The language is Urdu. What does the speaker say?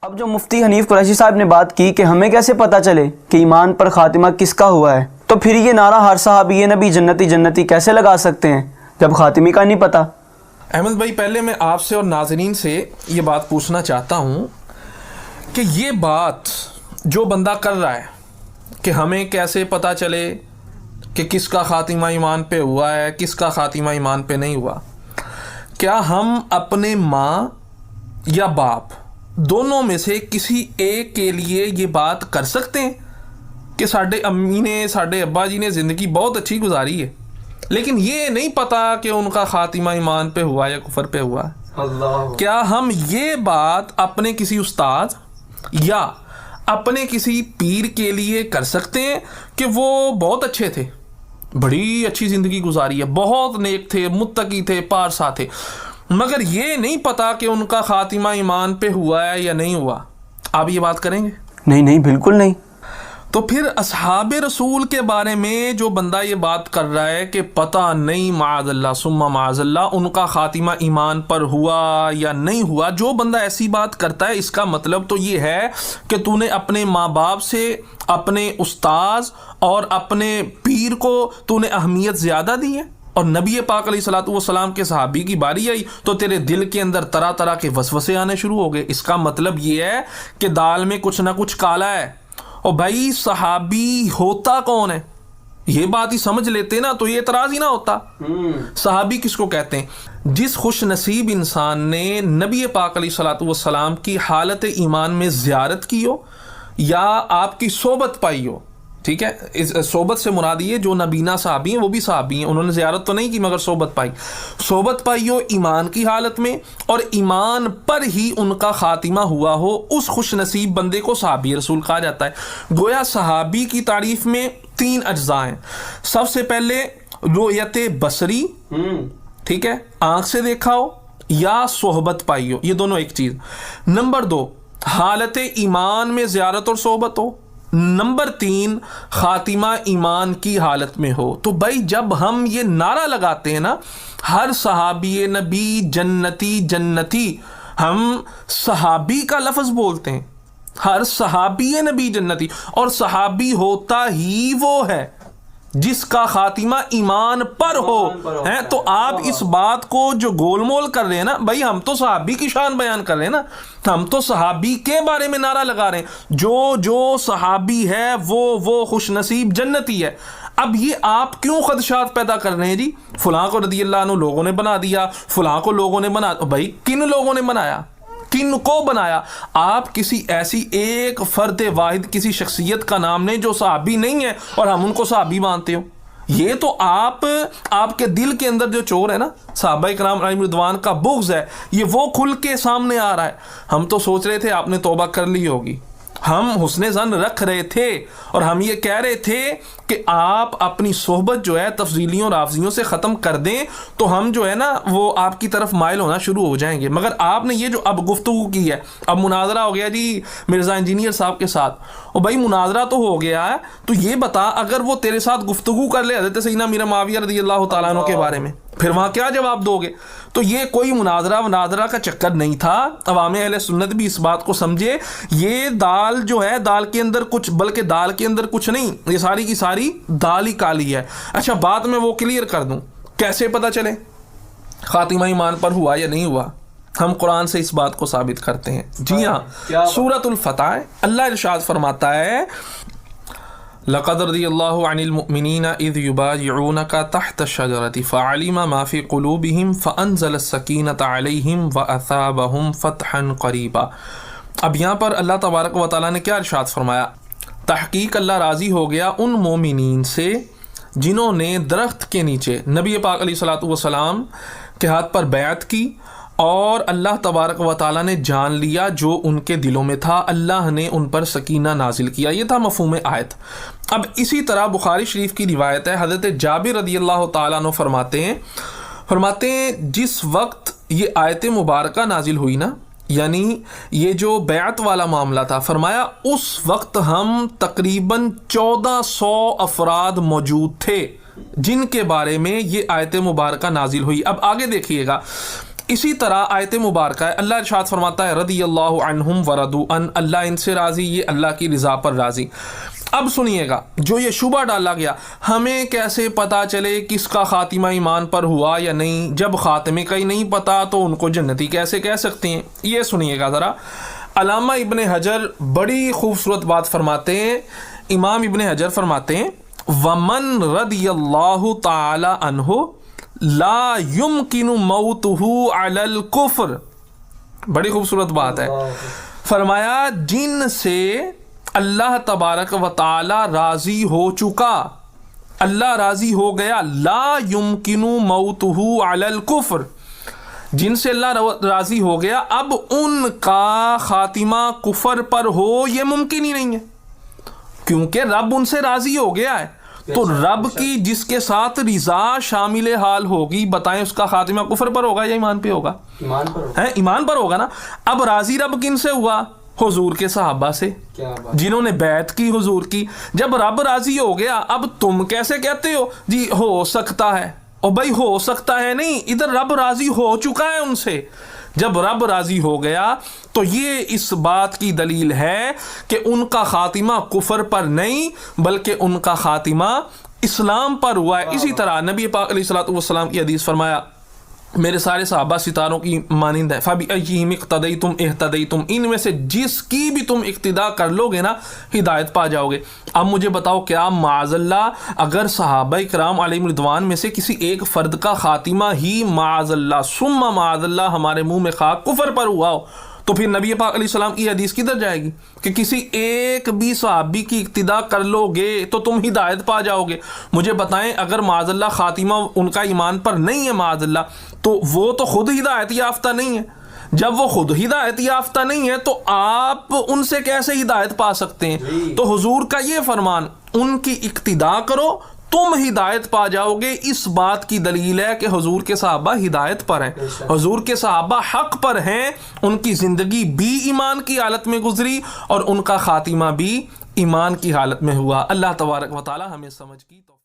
اب جو مفتی حنیف قریشی صاحب نے بات کی کہ ہمیں کیسے پتہ چلے کہ ایمان پر خاتمہ کس کا ہوا ہے، تو پھر یہ نعرہ ہر صحابی نبی جنتی جنتی کیسے لگا سکتے ہیں جب خاتمی کا نہیں پتہ؟ احمد بھائی، پہلے میں آپ سے اور ناظرین سے یہ بات پوچھنا چاہتا ہوں کہ یہ بات جو بندہ کر رہا ہے کہ ہمیں کیسے پتہ چلے کہ کس کا خاتمہ ایمان پہ ہوا ہے، کس کا خاتمہ ایمان پہ نہیں ہوا، کیا ہم اپنے ماں یا باپ دونوں میں سے کسی ایک کے لیے یہ بات کر سکتے ہیں کہ ساڈے امی نے، ساڈے ابا جی نے زندگی بہت اچھی گزاری ہے لیکن یہ نہیں پتا کہ ان کا خاتمہ ایمان پہ ہوا یا کفر پہ ہوا ہے؟ کیا ہم یہ بات اپنے کسی استاد یا اپنے کسی پیر کے لیے کر سکتے ہیں کہ وہ بہت اچھے تھے، بڑی اچھی زندگی گزاری ہے، بہت نیک تھے، متقی تھے، پارسا تھے، مگر یہ نہیں پتا کہ ان کا خاتمہ ایمان پہ ہوا ہے یا نہیں ہوا؟ آپ یہ بات کریں گے؟ نہیں، بالکل نہیں۔ تو پھر اصحاب رسول کے بارے میں جو بندہ یہ بات کر رہا ہے کہ پتہ نہیں، معاذ اللہ ثم معاذ اللہ، ان کا خاتمہ ایمان پر ہوا یا نہیں ہوا، جو بندہ ایسی بات کرتا ہے اس کا مطلب تو یہ ہے کہ تو نے اپنے ماں باپ سے، اپنے استاذ اور اپنے پیر کو تو نے اہمیت زیادہ دی ہے، اور نبی پاک علیہ الصلوۃ والسلام کے صحابی کی باری آئی تو تیرے دل کے اندر طرح طرح کے وسوسے آنے شروع ہو گئے۔ اس کا مطلب یہ ہے کہ دال میں کچھ نہ کچھ کالا ہے۔ اور بھائی، صحابی ہوتا کون ہے؟ یہ بات ہی سمجھ لیتے نا تو یہ اعتراض ہی نہ ہوتا۔ صحابی کس کو کہتے ہیں؟ جس خوش نصیب انسان نے نبی پاک علیہ الصلوۃ والسلام کی حالت ایمان میں زیارت کی ہو یا آپ کی صحبت پائی ہو، ٹھیک ہے، اس صحبت سے مراد یہ جو نبینا صحابی ہیں وہ بھی صحابی ہیں، انہوں نے زیارت تو نہیں کی مگر صحبت پائی ہو ایمان کی حالت میں، اور ایمان پر ہی ان کا خاتمہ ہوا ہو، اس خوش نصیب بندے کو صحابی رسول کہا جاتا ہے۔ گویا صحابی کی تعریف میں 3 اجزاء ہیں۔ سب سے پہلے رؤیت بصری، ٹھیک ہے، آنکھ سے دیکھا ہو یا صحبت پائی ہو، یہ دونوں ایک چیز۔ نمبر 2، حالت ایمان میں زیارت اور صحبت ہو۔ نمبر 3، خاتمہ ایمان کی حالت میں ہو۔ تو بھائی، جب ہم یہ نعرہ لگاتے ہیں نا، ہر صحابی نبی جنتی جنتی، ہم صحابی کا لفظ بولتے ہیں، ہر صحابی نبی جنتی، اور صحابی ہوتا ہی وہ ہے جس کا خاتمہ ایمان پر ہو ہیں۔ تو آپ اس بات کو جو گول مول کر رہے ہیں نا، بھائی ہم تو صحابی کی شان بیان کر رہے ہیں نا، ہم تو صحابی کے بارے میں نعرہ لگا رہے ہیں، جو صحابی ہے وہ خوش نصیب جنتی ہے۔ اب یہ آپ کیوں خدشات پیدا کر رہے ہیں؟ جی فلاں کو رضی اللہ عنہ لوگوں نے بنا دیا، فلاں کو لوگوں نے بنا، بھائی کن لوگوں نے بنایا؟ کن کو بنایا؟ آپ کسی ایسی ایک فرد واحد، کسی شخصیت کا نام نہیں جو صحابی نہیں ہے اور ہم ان کو صحابی مانتے ہو۔ یہ تو آپ کے دل کے اندر جو چور ہے نا، صحابہ کرام علیہم رضوان کا بغض ہے، یہ وہ کھل کے سامنے آ رہا ہے۔ ہم تو سوچ رہے تھے آپ نے توبہ کر لی ہوگی، ہم حسن ظن رکھ رہے تھے، اور ہم یہ کہہ رہے تھے کہ آپ اپنی صحبت جو ہے تفضیلیوں اور رافضیوں سے ختم کر دیں تو ہم جو ہے نا وہ آپ کی طرف مائل ہونا شروع ہو جائیں گے۔ مگر آپ نے یہ جو اب گفتگو کی ہے، اب مناظرہ ہو گیا جی مرزا انجینئر صاحب کے ساتھ، اور بھائی مناظرہ تو ہو گیا ہے، تو یہ بتا اگر وہ تیرے ساتھ گفتگو کر لے حضرت سیدنا امیر معاویہ رضی اللہ تعالیٰ عنہ کے بارے میں، پھر وہاں کیا جواب دو گے؟ تو یہ کوئی مناظرہ کا چکر نہیں تھا۔ عوام اہل سنت بھی اس بات کو سمجھے، یہ دال جو ہے، دال کے اندر کچھ، بلکہ دال کے اندر کچھ نہیں، یہ ساری کی ساری دال ہی کالی ہے۔ اچھا، بات میں وہ کلیئر کر دوں، کیسے پتہ چلے خاتمہ ایمان پر ہوا یا نہیں ہوا؟ ہم قرآن سے اس بات کو ثابت کرتے ہیں۔ جی ہاں، سورۃ الفتح اللہ ارشاد فرماتا ہے، لقد رضی اللہ عن المؤمنین اذ یبایعونک تحت الشجرۃ فعلم ما فی قلوبہم فانزل السکینۃ علیہم واثابہم فتحا قریبا۔ اب یہاں پر اللہ تبارک و تعالیٰ نے کیا ارشاد فرمایا؟ تحقیق اللہ راضی ہو گیا ان مومنین سے جنہوں نے درخت کے نیچے نبی پاک علیہ الصلوۃ والسلام کے ہاتھ پر بیعت کی، اور اللہ تبارک و تعالیٰ نے جان لیا جو ان کے دلوں میں تھا، اللہ نے ان پر سکینہ نازل کیا۔ یہ تھا مفہوم آیت۔ اب اسی طرح بخاری شریف کی روایت ہے، حضرت جابر رضی اللہ تعالیٰ عنہ فرماتے ہیں جس وقت یہ آیت مبارکہ نازل ہوئی نا، یعنی یہ جو بیعت والا معاملہ تھا، فرمایا اس وقت ہم تقریباً 1400 افراد موجود تھے جن کے بارے میں یہ آیت مبارکہ نازل ہوئی۔ اب آگے دیکھیے گا، اسی طرح آیت مبارکہ ہے، اللہ ارشاد فرماتا ہے رضی اللہ عنہم ورضوا عنہ، اللہ ان سے راضی، یہ اللہ کی رضا پر راضی۔ اب سنیے گا، جو یہ شبہ ڈالا گیا ہمیں کیسے پتا چلے کس کا خاتمہ ایمان پر ہوا یا نہیں، جب خاتمے کا ہی نہیں پتا تو ان کو جنتی کیسے کہہ سکتے ہیں؟ یہ سنیے گا ذرا، علامہ ابن حجر بڑی خوبصورت بات فرماتے ہیں، امام ابن حجر فرماتے ہیں ومن رضی اللہ تعالی عنہ لا یمکن موتہ علی الکفر، بڑی خوبصورت بات ہے، فرمایا جن سے اللہ تبارک و تعالی راضی ہو چکا، اللہ راضی ہو گیا، لا یمکن موتہ علی الکفر، جن سے اللہ راضی ہو گیا اب ان کا خاتمہ کفر پر ہو یہ ممکن ہی نہیں ہے، کیونکہ رب ان سے راضی ہو گیا ہے، تو رب کی جس کے ساتھ رضا شامل حال ہوگی، بتائیں اس کا خاتمہ کفر پر ہوگا یا ایمان پہ ہوگا؟ ایمان پر ہوگا نا۔ اب راضی رب کن سے ہوا؟ حضور کے صحابہ سے، جنہوں نے بیعت کی حضور کی۔ جب رب راضی ہو گیا اب تم کیسے کہتے ہو جی ہو سکتا ہے؟ اور بھائی ہو سکتا ہے نہیں، ادھر رب راضی ہو چکا ہے ان سے۔ جب رب راضی ہو گیا تو یہ اس بات کی دلیل ہے کہ ان کا خاتمہ کفر پر نہیں بلکہ ان کا خاتمہ اسلام پر ہوا ہے۔ اسی طرح نبی پاک علیہ الصلوۃ والسلام کی حدیث فرمایا میرے سارے صحابہ ستاروں کی مانند ہے، فَبِأَيِّهِمْ اقْتَدَيْتُمْ اهْتَدَيْتُمْ، ان میں سے جس کی بھی تم اقتدا کر لو گے نا ہدایت پا جاؤ گے۔ اب مجھے بتاؤ کیا معاذ اللہ اگر صحابہ کرام علیہم رضوان میں سے کسی ایک فرد کا خاتمہ ہی معاذ اللہ ثم معاذ اللہ ہمارے منہ میں خاک کفر پر ہوا ہو تو پھر نبی پاک علیہ السلام کی حدیث کدھر جائے گی کہ کسی ایک بھی صحابی کی اقتدا کر لو گے تو تم ہدایت پا جاؤ گے؟ مجھے بتائیں اگر معاذ اللہ خاتمہ ان کا ایمان پر نہیں ہے معاذ اللہ تو وہ تو خود ہدایت یافتہ نہیں ہے۔ جب وہ خود ہدایت یافتہ نہیں ہے تو آپ ان سے کیسے ہدایت پا سکتے ہیں؟ تو حضور کا یہ فرمان ان کی اقتدا کرو تم ہدایت پا جاؤ گے، اس بات کی دلیل ہے کہ حضور کے صحابہ ہدایت پر ہیں، حضور کے صحابہ حق پر ہیں، ان کی زندگی بھی ایمان کی حالت میں گزری اور ان کا خاتمہ بھی ایمان کی حالت میں ہوا۔ اللہ تبارک و تعالی ہمیں سمجھ کی توفیق